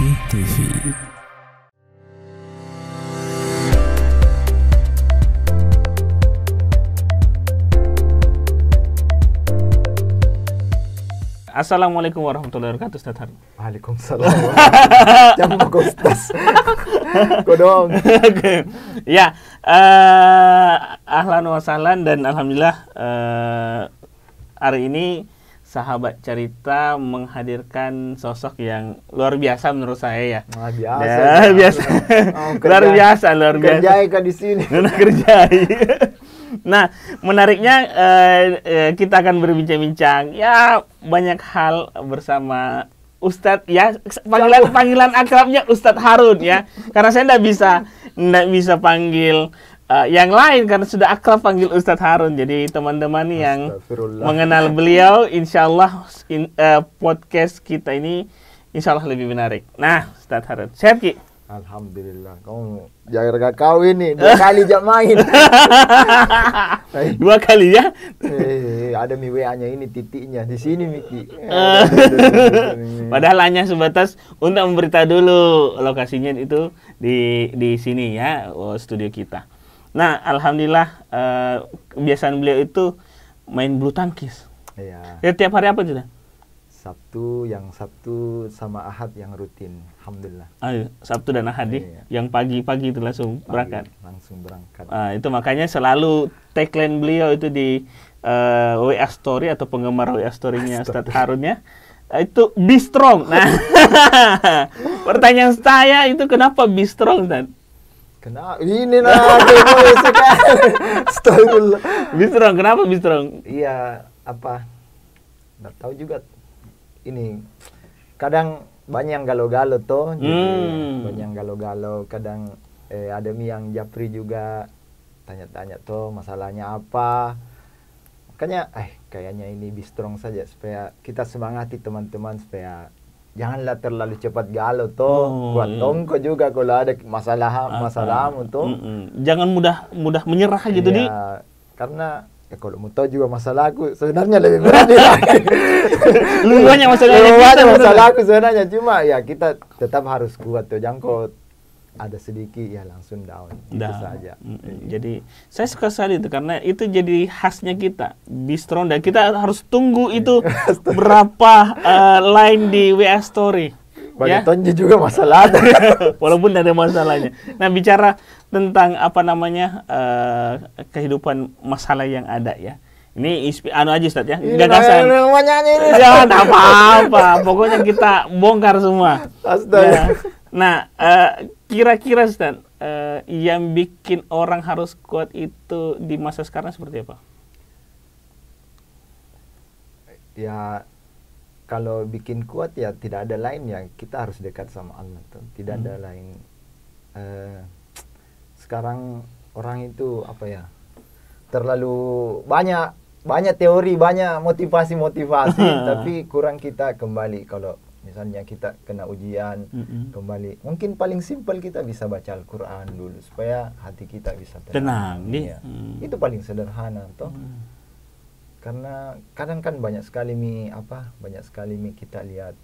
Rizky TV. Assalamualaikum warahmatullahi wabarakatuh, Ustaz Harun. Waalaikumsalam. Jam Ustaz. Kodong. Oke. Ya, ahlan wa sahlan dan alhamdulillah hari ini sahabat cerita menghadirkan sosok yang luar biasa menurut saya ya. Biasa. Luar biasa. Kerjai kan di sini. Kerjai. Nah, menariknya kita akan berbincang-bincang ya banyak hal bersama Ustadz ya, panggilan akrabnya Ustadz Harun ya. Karena saya tidak bisa panggil yang lain karena sudah akrab panggil Ustadz Harun. Jadi teman-teman yang mengenal beliau, insyaallah podcast kita ini insyaallah lebih menarik. Nah, Ustadz Harun, sehat Ki? Alhamdulillah. Kamu jaga kau ini 2 kali jam main. 2 kali ya? Ada mi WA-nya ini titiknya di sini Miki. Padahal hanya sebatas untuk memberitahu dulu lokasinya itu di sini ya, studio kita. Nah, alhamdulillah kebiasaan beliau itu main bulu tangkis. Iya. Ya, tiap hari apa sudah? Sabtu sama Ahad yang rutin, alhamdulillah. Sabtu dan Ahad yang pagi-pagi itu langsung berangkat. Langsung berangkat. Itu makanya selalu tagline beliau itu di WA Story atau penggemar WA Story-nya Ustadz Harun ya. Itu be strong. Nah, pertanyaan saya itu kenapa be strong dan? Kenapa? Ini mulai sekali. Astagfirullah. Be strong, kenapa be strong? Iya, apa? Nggak tahu juga. Ini kadang banyak yang galau-galau toh, banyak yang galau-galau. Kadang ada yang japri juga tanya-tanya toh masalahnya apa. Makanya kayaknya ini be strong saja supaya kita semangati teman-teman supaya janganlah terlalu cepat galau toh. Buat tongko juga kalau ada masalahmu toh. Jangan mudah menyerah gitu di. Karena kalau mau tahu juga masalahku sebenarnya lebih berat lagi. Lebih banyak masalahku sebenarnya, cuma ya kita tetap harus kuat tuh, jangkau ada sedikit ya langsung down. Itu saja. Jadi saya suka sekali itu karena itu jadi khasnya kita be strong dan kita harus tunggu itu berapa line di WA Story. Banyak tonji juga masalah ada. Walaupun ada masalahnya. Nah, bicara tentang apa namanya kehidupan masalah yang ada ya. Ini aja Ustaz ya. Gagasan. Jangan apa-apa. Pokoknya kita bongkar semua. Ya. Nah, kira-kira Ustaz yang bikin orang harus kuat itu di masa sekarang seperti apa? Ya, kalau bikin kuat ya tidak ada lain ya kita harus dekat sama Allah tuh. Tidak ada lain. Sekarang orang itu apa ya, terlalu banyak teori, banyak motivasi tapi kurang kita kembali. Kalau misalnya kita kena ujian, kembali mungkin paling simpel kita bisa baca Al-Quran dulu supaya hati kita bisa tenang. Ya. Itu paling sederhana toh. Karena kadang kan banyak sekali kita lihat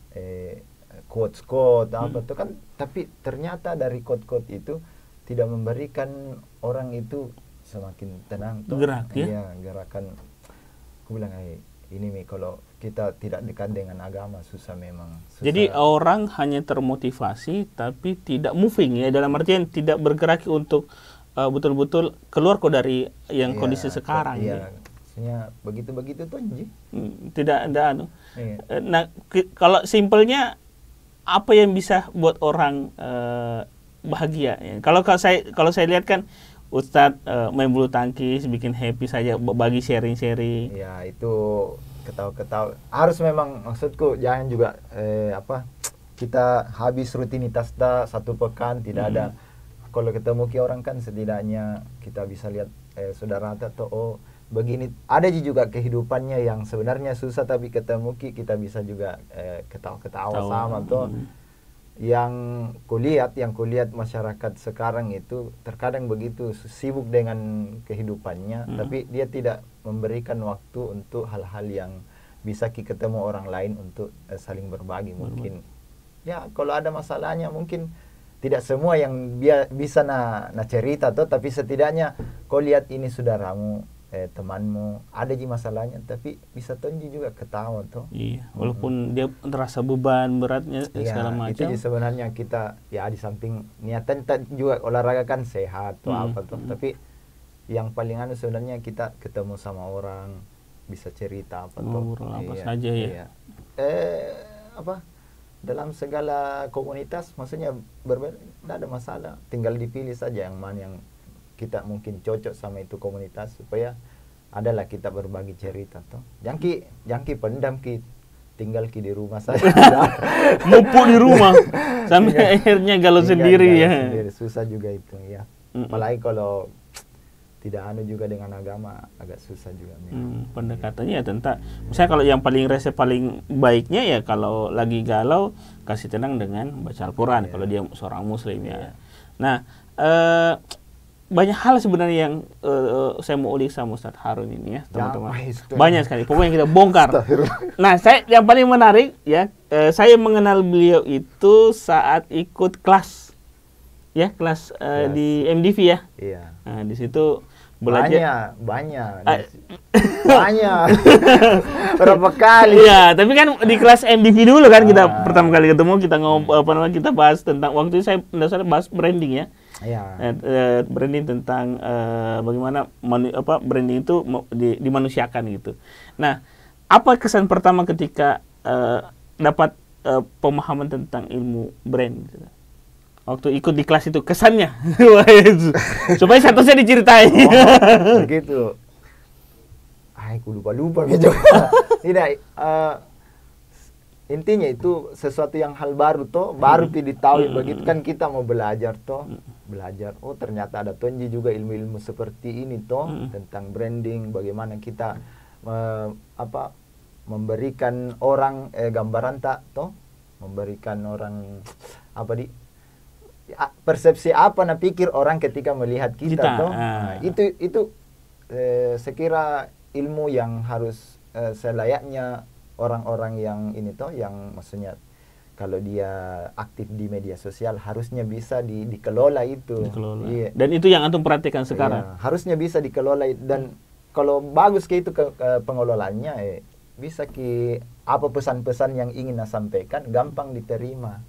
quotes apa tuh kan, tapi ternyata dari quote itu tidak memberikan orang itu semakin tenang toh. Gerak ya? Iya, gerakan. Aku bilang ini kalau kita tidak dekat dengan agama susah memang. Jadi orang hanya termotivasi tapi tidak moving ya, dalam artian tidak bergerak untuk betul-betul keluar kok dari yang kondisi sekarang. Iya. Begitu tuh Nji. Tidak ada Nah, kalau simpelnya apa yang bisa buat orang bahagia ya? Kalau saya lihat kan Ustadz main bulu tangkis bikin happy saja, bagi sharing-sharing. Ya, itu ketawa-ketawa. Harus memang, maksudku jangan juga kita habis rutinitas 1 pekan tidak ada. Kalau ketemu orang kan setidaknya kita bisa lihat saudara atau begini. Ada juga kehidupannya yang sebenarnya susah tapi ketemu kita bisa juga ketawa-ketawa sama tuh. Yang kulihat masyarakat sekarang itu terkadang begitu sibuk dengan kehidupannya, tapi dia tidak memberikan waktu untuk hal-hal yang bisa ketemu orang lain untuk saling berbagi. Mungkin ya kalau ada masalahnya mungkin tidak semua yang bisa na cerita toh, tapi setidaknya kau lihat ini saudaramu, temanmu ada di masalahnya, tapi bisa tonji juga ketawa toh. Iya, walaupun dia terasa beban beratnya segala macam. Itu sebenarnya kita ya di samping niatan juga olahraga kan sehat atau apa toh, tapi yang paling sebenarnya kita ketemu sama orang, bisa cerita apa toh. Ngobrol apa saja ya. Apa dalam segala komunitas maksudnya berbeda, tidak ada masalah, tinggal dipilih saja yang mana yang kita mungkin cocok sama itu komunitas, supaya adalah kita berbagi cerita toh. Jangan pendam tinggal di rumah saja. Mumpuk di rumah sampai akhirnya galau sendiri ya. Sendiri. Susah juga itu ya. Apalagi kalau tidak juga dengan agama, agak susah juga. Pendekatannya ya tentang, misalnya kalau yang paling resep paling baiknya ya kalau lagi galau kasih tenang dengan baca Al-Quran, kalau dia seorang muslim ya. Nah, banyak hal sebenarnya yang saya mau ulik sama Ustadz Harun ini ya, teman-teman. Banyak sekali, pokoknya kita bongkar. Nah, yang paling menarik ya, saya mengenal beliau itu saat ikut kelas ya, kelas di MDV ya. Iya. Nah, di situ belajar banyak berapa kali. Iya, tapi kan di kelas MDV dulu kan kita pertama kali ketemu, kita kita bahas tentang, waktu itu saya bahas branding ya. Iya. Branding tentang bagaimana branding itu dimanusiakan gitu. Nah, apa kesan pertama ketika dapat pemahaman tentang ilmu brand gitu? Waktu ikut di kelas itu, kesannya supaya satu-satu diceritain. Begitu. Aku lupa juga. Tidak, intinya itu sesuatu yang hal baru toh, baru ditahu. Begitu kan kita mau belajar toh, belajar. Oh ternyata ada tonji juga ilmu-ilmu seperti ini toh, tentang branding, bagaimana kita memberikan orang gambaran tak toh, memberikan orang persepsi apa pikir orang ketika melihat kita toh. Nah, itu sekira ilmu yang harus selayaknya orang-orang yang ini toh, yang maksudnya kalau dia aktif di media sosial harusnya bisa dikelola itu. Iya. Dan itu yang antum perhatikan sekarang. Iya, harusnya bisa dikelola, dan kalau bagus itu pengelolaannya bisa apa pesan-pesan yang ingin sampaikan gampang diterima.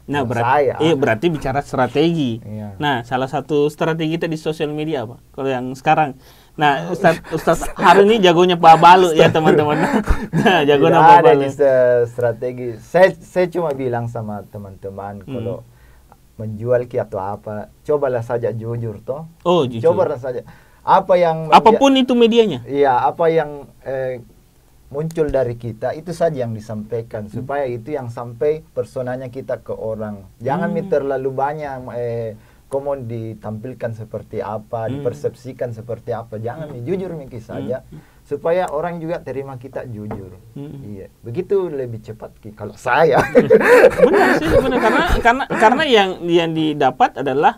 Nah, berarti bicara strategi. Iya. Nah, salah satu strategi kita di sosial media apa? Kalau yang sekarang. Nah, Ustaz Harun ini jagonya Pak Balu ya, teman-teman. Nah, jagonya Pak Balu. Strategi. Saya cuma bilang sama teman-teman, kalau menjual atau apa, cobalah saja jujur toh. Oh, jujur. Cobalah saja. Apapun itu medianya. Iya, apa yang muncul dari kita itu saja yang disampaikan, supaya itu yang sampai personanya kita ke orang. Jangan terlalu banyak komo ditampilkan seperti apa, dipersepsikan seperti apa. Jangan jujur saja, supaya orang juga terima kita jujur. Iya, begitu lebih cepat kalau saya. Benar sih, benar, karena yang didapat adalah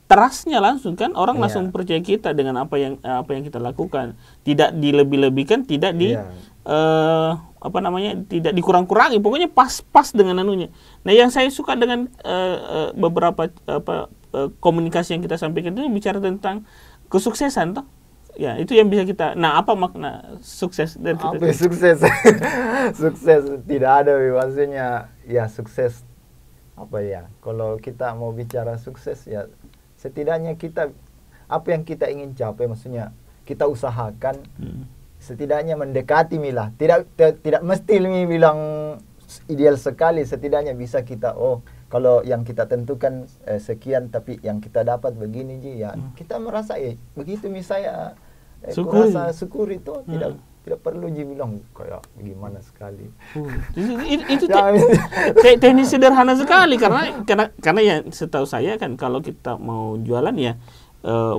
trustnya langsung kan, orang langsung percaya kita dengan apa yang kita lakukan, tidak dilebih-lebihkan, tidak tidak dikurang-kurangi, pokoknya pas dengan anunya. Nah, yang saya suka dengan beberapa komunikasi yang kita sampaikan itu bicara tentang kesuksesan toh. Ya, itu yang bisa kita. Nah, apa makna sukses dari kita? Apa sukses? Sukses tidak ada, maksudnya ya sukses apa ya? Kalau kita mau bicara sukses ya setidaknya kita apa yang kita ingin capai, maksudnya kita usahakan setidaknya mendekati milah. Tidak mesti bilang ideal sekali, setidaknya bisa kita kalau yang kita tentukan sekian, tapi yang kita dapat begini ya kita merasa begitu misalnya kurasa syukur itu tidak perlu bilang kayak gimana sekali. Itu teknis sederhana sekali, karena ya setahu saya kan kalau kita mau jualan ya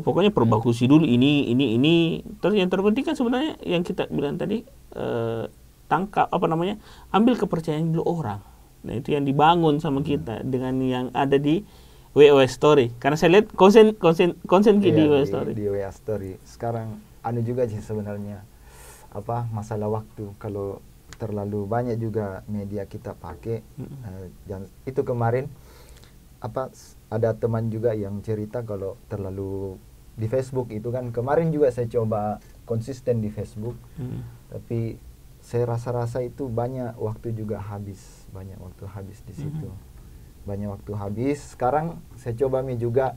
pokoknya perbagusi dulu ini. Terus yang terpenting kan sebenarnya yang kita bilang tadi, ambil kepercayaan dulu orang. Nah, itu yang dibangun sama kita dengan yang ada di WA Story. Karena saya lihat konsen di WA Story. Di WA Story. Sekarang juga sih sebenarnya masalah waktu. Kalau terlalu banyak juga media kita pakai. Itu kemarin ada teman juga yang cerita kalau terlalu di Facebook itu kan, kemarin juga saya coba konsisten di Facebook, tapi saya rasa itu banyak waktu juga habis, banyak waktu habis di situ, banyak waktu habis. Sekarang saya coba juga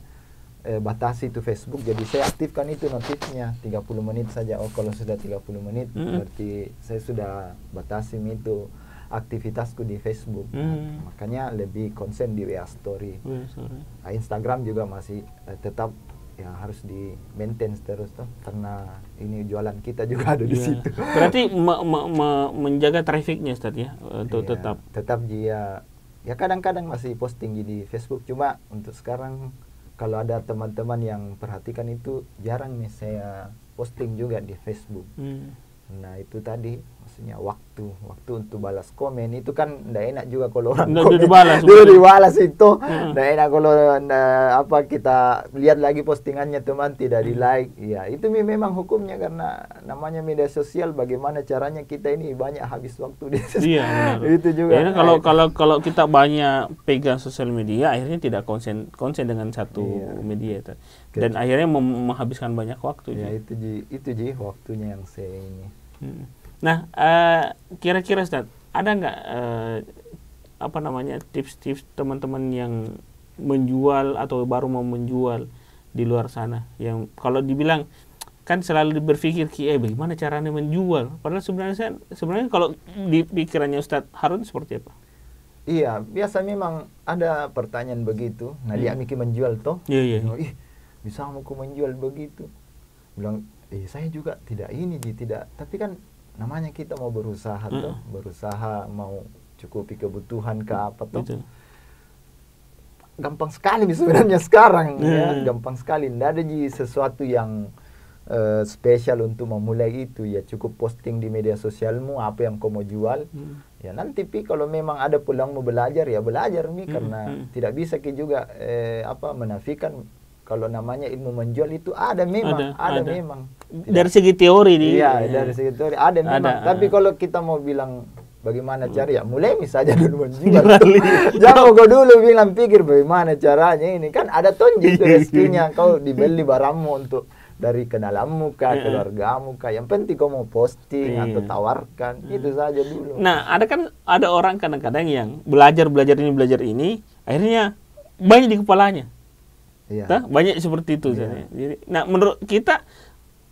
batasi itu Facebook, jadi saya aktifkan itu notifnya 30 menit saja. Kalau sudah 30 menit berarti saya sudah batasi itu aktivitasku di Facebook. Makanya lebih konsen di WA Story. Instagram juga masih tetap ya harus di maintain terus tuh, karena ini jualan kita juga ada di situ. Berarti menjaga trafficnya Ustaz ya, untuk tetap dia ya kadang-kadang masih posting di Facebook, cuma untuk sekarang kalau ada teman-teman yang perhatikan itu jarang nih saya posting juga di Facebook. Nah itu tadi maksudnya waktu untuk balas komen itu kan ndak enak juga kalau orang komen dibalas itu ndak enak kalau kita lihat lagi postingannya teman tidak di like. Ya itu memang hukumnya, karena namanya media sosial, bagaimana caranya kita ini banyak habis waktu di itu juga. Ya, kalau kita banyak pegang sosial media, akhirnya tidak konsen dengan satu media itu, dan akhirnya menghabiskan banyak waktu. Ya itu waktunya yang saya ini. Nah, kira-kira Ustaz, ada nggak tips-tips teman-teman yang menjual atau baru mau menjual di luar sana, yang kalau dibilang kan selalu berpikir bagaimana caranya menjual, padahal sebenarnya kalau di pikirannya Ustaz Harun seperti apa? Iya, biasa memang ada pertanyaan begitu. Nah, dia mikir menjual toh. Bisa mau menjual begitu. Bilang, saya juga tidak tapi kan namanya kita mau berusaha toh, berusaha mau cukupi kebutuhan ke apa toh. Gampang sekali sebenarnya sekarang ya, gampang sekali. Tidak ada sesuatu yang spesial untuk memulai itu, ya cukup posting di media sosialmu apa yang kau mau jual. Ya nanti kalau memang ada peluang mau belajar ya belajar karena tidak bisa juga menafikan kalau namanya ilmu menjual itu ada memang. Dari segi teori dari segi teori ada memang. Tapi kalau kita mau bilang bagaimana cara, ya mulai saja dulu menjual. Jangan kau dulu bilang pikir bagaimana caranya ini, kan ada tonjol rezekinya. Kau dibeli barangmu untuk dari kenalanmu kah, keluargamu kah, yang penting kau mau posting atau tawarkan, itu saja dulu. Nah, ada orang kadang-kadang yang belajar ini akhirnya banyak di kepalanya. Banyak seperti itu. Jadi, nah menurut kita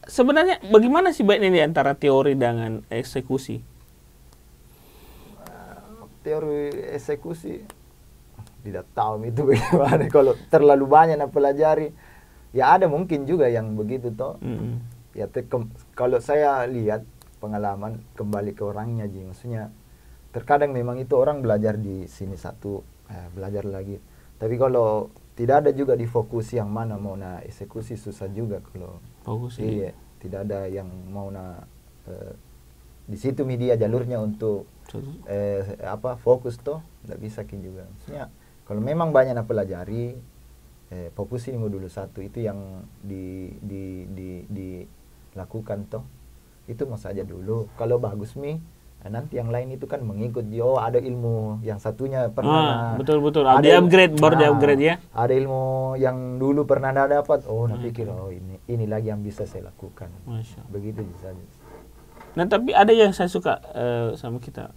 sebenarnya bagaimana sih baiknya ini antara teori dengan eksekusi? Teori eksekusi tidak tahu itu bagaimana. Kalau terlalu banyak pelajari, ya ada mungkin juga yang begitu toh. Ya kalau saya lihat pengalaman kembali ke orangnya maksudnya terkadang memang itu orang belajar di sini satu, belajar lagi. Tapi kalau tidak ada juga di fokus yang mana mau eksekusi, susah juga kalau fokus. Tidak ada yang mau di situ media jalurnya untuk fokus toh, tidak bisa juga. Maksudnya kalau memang banyak pelajari, fokus ini dulu satu, itu yang dilakukan toh, itu mau saja dulu. Kalau bagus nanti yang lain itu kan mengikut. Ada ilmu yang satunya pernah betul ada upgrade, baru di upgrade ya. Ada ilmu yang dulu pernah dapat, pikir ini lagi yang bisa saya lakukan. Begitu saja. Nah, tapi ada yang saya suka sama kita.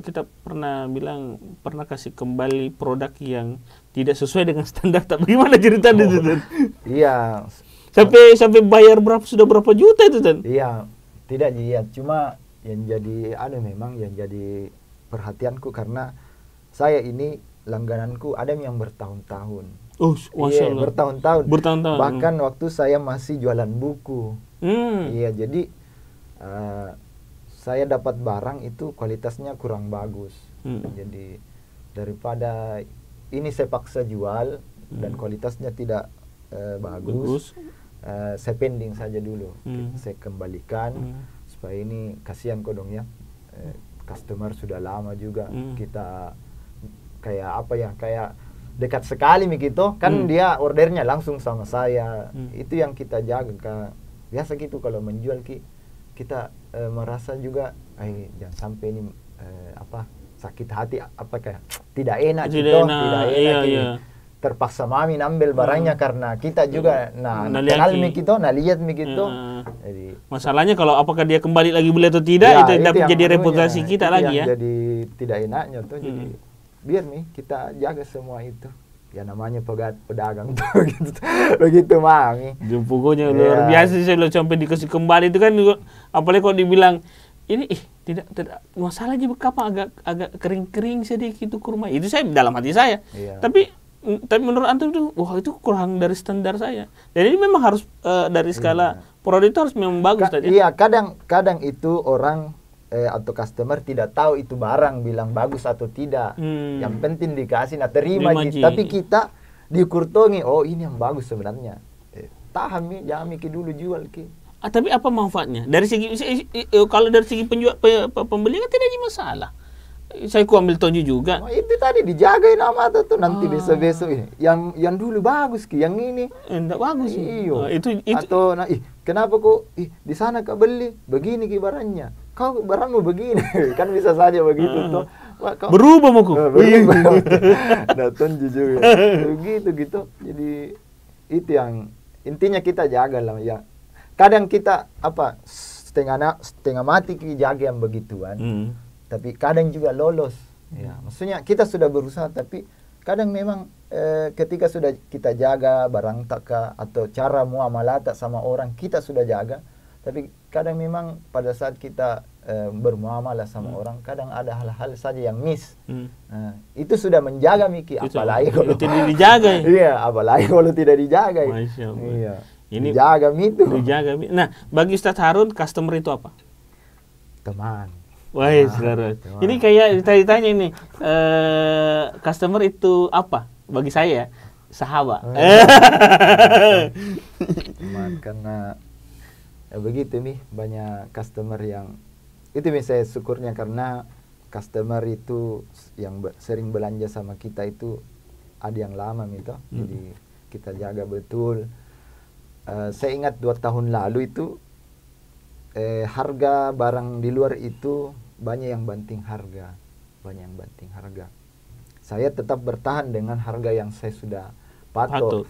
Kita pernah bilang pernah kasih kembali produk yang tidak sesuai dengan standar. Bagaimana ceritanya itu? Iya. Sampai bayar berapa juta itu kan? Iya, tidak cuma yang jadi memang yang jadi perhatianku, karena saya ini langgananku ada yang bertahun-tahun. Masya Allah. Bertahun-tahun. Bahkan waktu saya masih jualan buku. Iya, jadi saya dapat barang itu kualitasnya kurang bagus. Jadi daripada ini saya paksa jual dan kualitasnya tidak bagus. Saya pending saja dulu. Saya kembalikan. Supaya ini kasihan kok dong ya, customer sudah lama juga kita kayak dekat sekali begitu kan, dia ordernya langsung sama saya. Itu yang kita jaga. Biasa gitu kalau menjual kita merasa juga jangan sampai ini sakit hati kayak tidak enak tidak tidak enak iya, ini. iya. Terpaksa mami ngambil barangnya karena kita juga kenal mi kita lihat mi gitu. Jadi masalahnya kalau apakah dia kembali lagi beli atau tidak ya, itu dapat jadi anunya, reputasi kita lagi ya. Jadi tidak enaknya tuh. Jadi biar nih kita jaga semua itu. Ya namanya pedagang tuh gitu. Begitu mami. Pokoknya luar biasa sih lo sampai dikasih kembali itu kan, apalagi kalau dibilang ini tidak masalahnya kapan agak kering sedikit itu kurma. Itu saya dalam hati saya. Tapi menurut antum itu wah itu kurang dari standar saya. Dan ini memang harus dari skala produk itu harus memang bagus tadi. Iya, kadang itu orang atau customer tidak tahu itu barang bilang bagus atau tidak. Yang penting dikasih terima tapi kita dikurtongi ini yang bagus sebenarnya. Tahan mi, jangan mikir dulu jual ki. Tapi apa manfaatnya? Dari segi kalau dari segi pembeli kan tidak ada masalah. Saya ambil tonju juga. Itu tadi dijagain nama tuh nanti besok-besok ini. Yang dulu bagus ki, yang ini enggak bagus. Iyo. Itu atau kenapa kok di sana kau beli begini ki barangnya. Kau barangmu begini. Kan bisa saja begitu tuh. Berubah mau Nah, tonju juga. Begitu gitu. Jadi itu yang intinya kita jaga lah ya. Kadang kita setengah mati ki jaga yang begituan. Tapi kadang juga lolos. Ya, maksudnya kita sudah berusaha tapi kadang memang ketika sudah kita jaga barang atau cara muamalah sama orang kita sudah jaga, tapi kadang memang pada saat kita bermuamalah sama orang kadang ada hal-hal saja yang miss. Nah, itu sudah menjaga Miki, apalagi kalau tidak dijaga. Iya, apalagi kalau tidak dijaga. Masya Allah. Iya. Ini dijaga itu. Dijaga. Nah, bagi Ustaz Harun customer itu apa? Teman. Wah, saudara. Ini kayak tanya ini, customer itu apa? Bagi saya, sahabat. Teman, karena begitu nih banyak customer yang itu saya syukurnya karena customer itu yang sering belanja sama kita itu ada yang lama gitu. Jadi kita jaga betul. Saya ingat 2 tahun lalu itu harga barang di luar itu banyak yang banting harga. Saya tetap bertahan dengan harga yang saya sudah patok.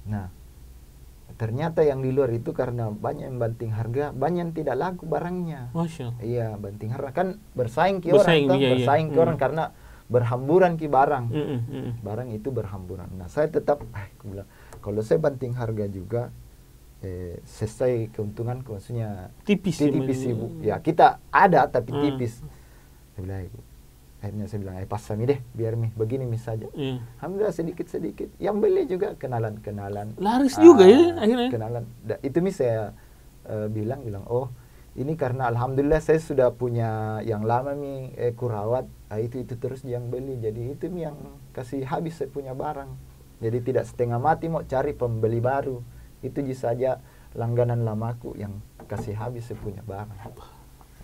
Nah, ternyata yang di luar itu karena banyak yang banting harga, banyak yang tidak laku barangnya. Masya. Iya, banting harga kan bersaing ki orang, bersaing ki orang karena berhamburan ki barang. Barang itu berhamburan. Nah, saya tetap aku bilang kalau saya banting harga juga selesai keuntungan maksudnya tipis ibu. Ya kita ada tapi tipis. Saya bilang, akhirnya saya bilang pasami deh biar begini saja. Alhamdulillah sedikit yang beli juga kenalan laris juga ya akhirnya kenalan. Itu saya bilang oh ini karena alhamdulillah saya sudah punya yang lama kurawat, itu terus yang beli, jadi itu yang kasih habis saya punya barang, jadi tidak setengah mati mau cari pembeli baru. Itu saja langganan lamaku yang kasih habis saya punya barang.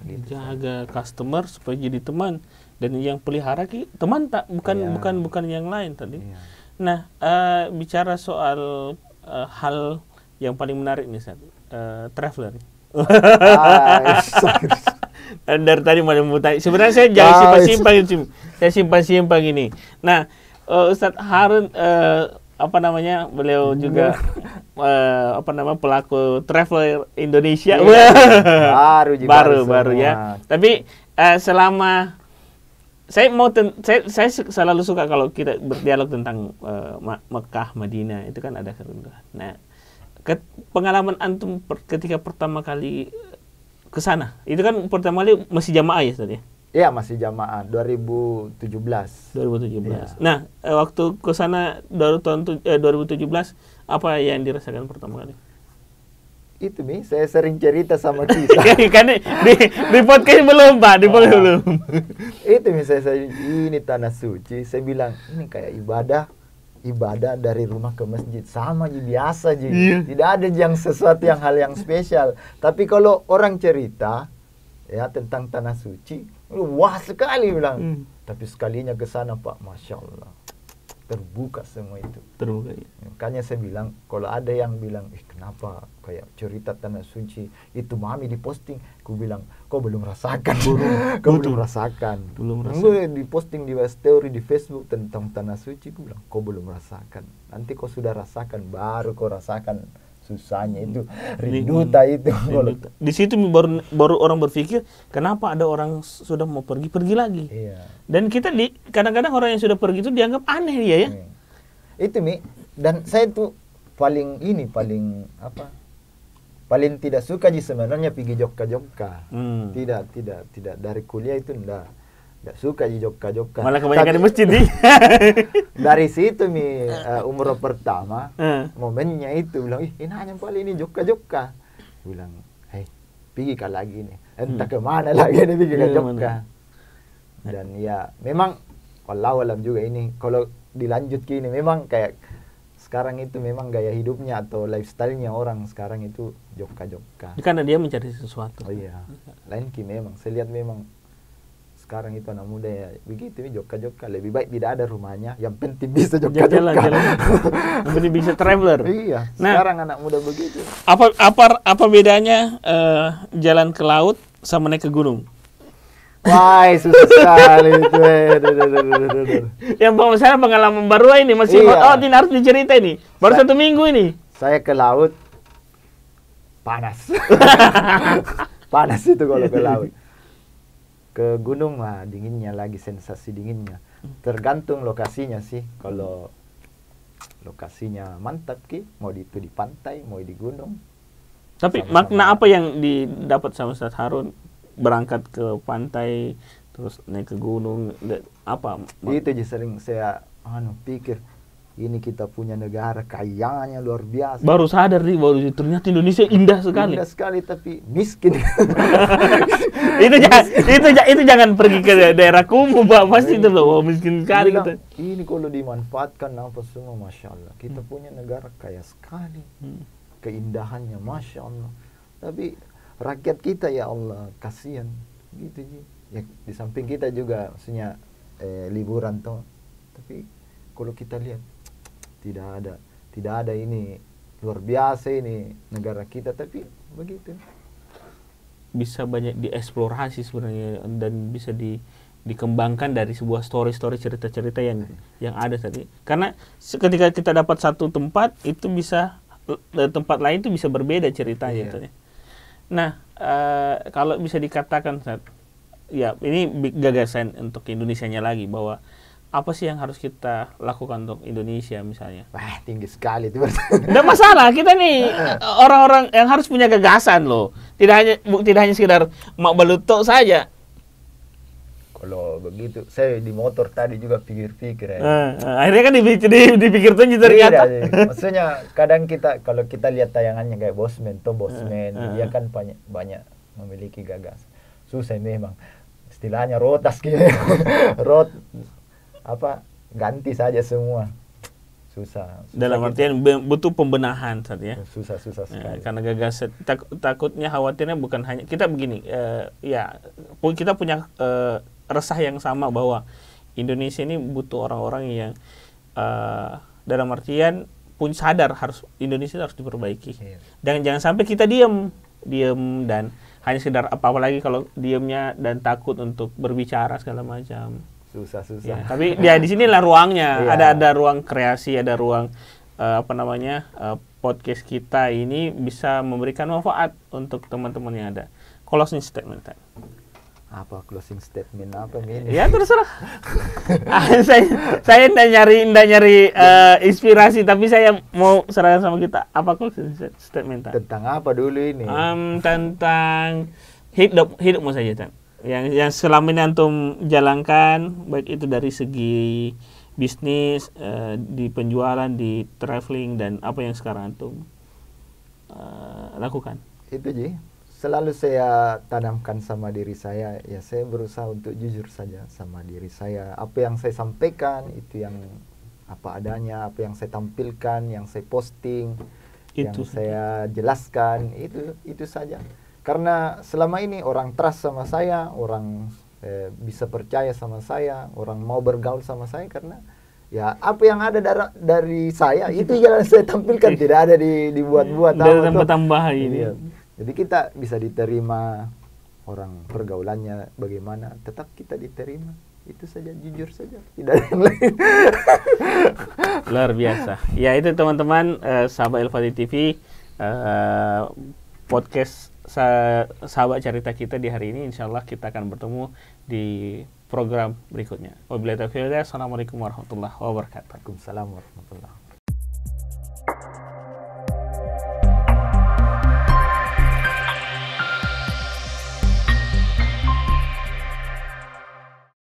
Gitu jaga customer supaya jadi teman, dan yang pelihara teman bukan yang lain tadi. Nah, bicara soal hal yang paling menarik nih traveler. Dari tadi mau bertanya. Sebenarnya saya jangan simpan ini. Nah, Ustadz Harun beliau juga pelaku traveler Indonesia. Baru ya. Tapi selama saya selalu suka kalau kita berdialog tentang Mekah, Madinah, itu kan ada kerinduan. Nah, pengalaman antum ketika pertama kali ke sana, itu kan pertama kali masih jamaah ya tadi? Iya, masih jamaah 2017. Ya. Nah, waktu ke sana 2017 apa yang dirasakan pertama kali? Itu saya sering cerita sama kita. Kan di podcast belum, Pak, belum. Itu saya ini tanah suci, saya bilang ini kayak ibadah dari rumah ke masjid sama biasa tidak ada yang sesuatu hal yang spesial. Tapi kalau orang cerita ya tentang tanah suci, wah sekali bilang. Tapi sekalinya ke sana Pak, Masya Allah. terbuka semua itu. Terbuka ya. Makanya saya bilang, kalau ada yang bilang, kenapa kayak cerita Tanah Suci itu mami diposting, aku bilang, kau belum rasakan, kau belum rasakan. Gue diposting di story di Facebook tentang Tanah Suci, aku bilang, kau belum rasakan. Nanti kau sudah rasakan, baru kau rasakan susahnya itu, rinduta itu. Di situ baru orang berpikir, kenapa ada orang sudah mau pergi lagi. Iya. Dan kita kadang-kadang orang yang sudah pergi itu dianggap aneh dia ya. Itu Mi, dan saya tuh paling tidak suka sebenarnya pergi Jogja. Tidak dari kuliah itu enggak suka di Jogja. Malah kebanyakan di masjid nih. Dari situ Mi, umroh pertama, momennya itu bilang, enaknya paling ini Jogja. Bilang, pergi kali lagi nih. Entah kemana lagi nih pergi ke Jogja. Dan ya memang walau alam juga ini kalau dilanjut gini memang kayak sekarang itu memang gaya hidupnya atau lifestyle-nya orang sekarang itu Jogja. Karena dia mencari sesuatu. Oh iya. Lain memang saya lihat memang sekarang itu anak muda ya begitu Jogja lebih baik tidak ada rumahnya, yang penting bisa Jogja. Yang penting bisa traveler. Iya. Sekarang anak muda begitu. Apa bedanya jalan ke laut sama naik ke gunung? Wah, susah sekali itu. Yang saya pengalaman baru ini masih ini harus dicerita ini. Baru 1 minggu ini. Saya ke laut panas. Panas itu kalau ke laut. Ke gunung mah dinginnya lagi, sensasi dinginnya. Tergantung lokasinya sih. Kalau lokasinya mantap mau itu di pantai, mau di gunung. Tapi makna apa yang didapat sama Ustaz Harun berangkat ke pantai terus naik ke gunung, apa? Itu sering saya pikir, ini kita punya negara kayanya luar biasa. Baru sadar ternyata Indonesia indah sekali. Indah sekali tapi miskin. itu jangan pergi ke daerah kumuh, Pak. Pasti itu loh miskin sekali kita. Ini kalau dimanfaatkan apa semua, masya Allah. Kita punya negara kaya sekali. Keindahannya masya Allah. Tapi rakyat kita ya Allah kasihan gitu ya, di samping kita juga maksudnya liburan toh, tapi kalau kita lihat tidak ada ini luar biasa ini negara kita, tapi begitu bisa banyak dieksplorasi sebenarnya dan bisa dikembangkan dari sebuah story cerita-cerita yang ada tadi, karena ketika kita dapat satu tempat itu bisa tempat lain itu bisa berbeda ceritanya. Iya. Nah, kalau bisa dikatakan, ya ini gagasan untuk Indonesianya lagi, bahwa apa sih yang harus kita lakukan untuk Indonesia misalnya? Wah, tinggi sekali itu. Nggak masalah, kita nih orang-orang yang harus punya gagasan loh. Tidak hanya sekedar mak balutok saja. Kalau begitu, saya di motor tadi juga pikir-pikir ya. Akhirnya kan dipikir tuh ternyata. Maksudnya kadang kalau kita lihat tayangannya kayak Bosman, dia kan banyak memiliki gagasan. Susah memang. Istilahnya rotas gitu. Ganti saja semua. Susah Dalam artian butuh pembenahan saat ya. Susah sekali. Karena gagasan takutnya khawatirnya bukan hanya kita begini, kita punya resah yang sama bahwa Indonesia ini butuh orang-orang yang dalam artian pun sadar Indonesia harus diperbaiki. Jangan sampai kita diam dan hanya sekedar apalagi kalau diamnya dan takut untuk berbicara segala macam. Susah. Ya, tapi di sinilah ruangnya. Ada ruang kreasi, ada ruang podcast kita ini bisa memberikan manfaat untuk teman-teman yang ada. Closing statement. Apa closing statement apa ini? Ya terserah. Saya enggak nyari inspirasi, tapi saya mau serahkan sama kita. Apa closing statement? Tentang apa dulu ini? Tentang hidupmu saja, Tan. Yang selama ini antum jalankan, baik itu dari segi bisnis, di penjualan, di traveling, dan apa yang sekarang antum lakukan. Itu selalu saya tanamkan sama diri saya, ya saya berusaha untuk jujur saja sama diri saya. Apa yang saya sampaikan itu yang apa adanya, apa yang saya tampilkan, yang saya posting, yang saya jelaskan, itu saja. Karena selama ini orang trust sama saya, orang bisa percaya sama saya, orang mau bergaul sama saya karena Ya, apa yang ada dari saya itu yang saya tampilkan, tidak ada dibuat-buat Dari apa tuh. tambah-tambah ini. Iya. Jadi kita bisa diterima, orang pergaulannya bagaimana, tetap kita diterima. Itu saja, jujur saja, tidak ada yang lain. Luar biasa. Ya itu teman-teman, sahabat Elfadi TV, podcast sahabat cerita kita di hari ini. Insya Allah kita akan bertemu di program berikutnya. Wabillahi taufiq wal hidayah. Assalamualaikum warahmatullahi wabarakatuh. Waalaikumsalam warahmatullahi wabarakatuh.